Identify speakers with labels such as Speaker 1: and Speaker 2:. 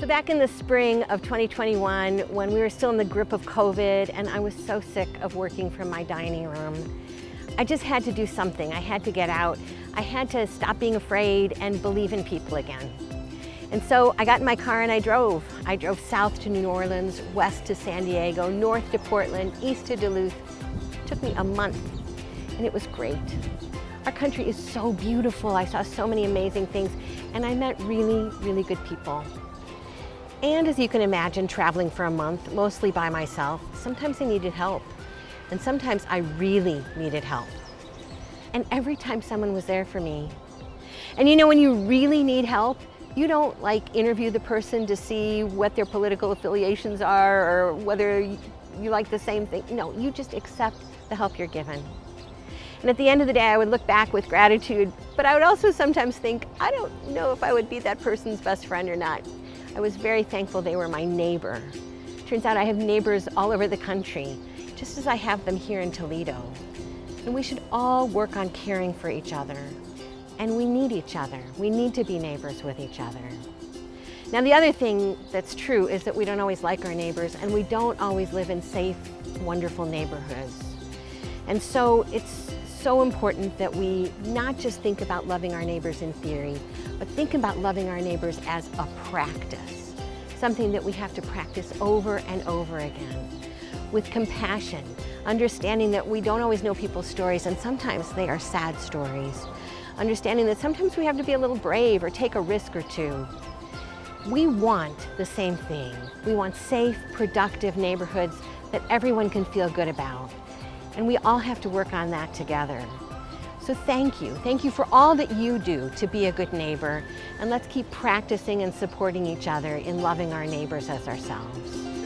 Speaker 1: back in the spring of 2021, when we were still in the grip of COVID and I was so sick of working from my dining room, I just had to do something. I had to get out. I had to stop being afraid and believe in people again. And so I got in my car and I drove. I drove south to New Orleans, west to San Diego, north to Portland, east to Duluth. It took me a month and it was great. Our country is so beautiful. I saw so many amazing things and I met really, really good people. And as you can imagine, traveling for a month, mostly by myself, sometimes I needed help. And sometimes I really needed help. And every time someone was there for me. And you know, when you really need help, you don't like interview the person to see what their political affiliations are or whether you like the same thing. No, you just accept the help you're given. And at the end of the day, I would look back with gratitude, but I would also sometimes think, I don't know if I would be that person's best friend or not. I was very thankful they were my neighbor. Turns out I have neighbors all over the country, just as I have them here in Toledo. And we should all work on caring for each other. And we need each other. We need to be neighbors with each other. Now, the other thing that's true is that we don't always like our neighbors and we don't always live in safe, wonderful neighborhoods. And so it's so important that we not just think about loving our neighbors in theory, but think about loving our neighbors as a practice, something that we have to practice over and over again, with compassion, understanding that we don't always know people's stories and sometimes they are sad stories, understanding that sometimes we have to be a little brave or take a risk or two. We want the same thing. We want safe, productive neighborhoods that everyone can feel good about. And we all have to work on that together. So thank you. Thank you for all that you do to be a good neighbor. And let's keep practicing and supporting each other in loving our neighbors as ourselves.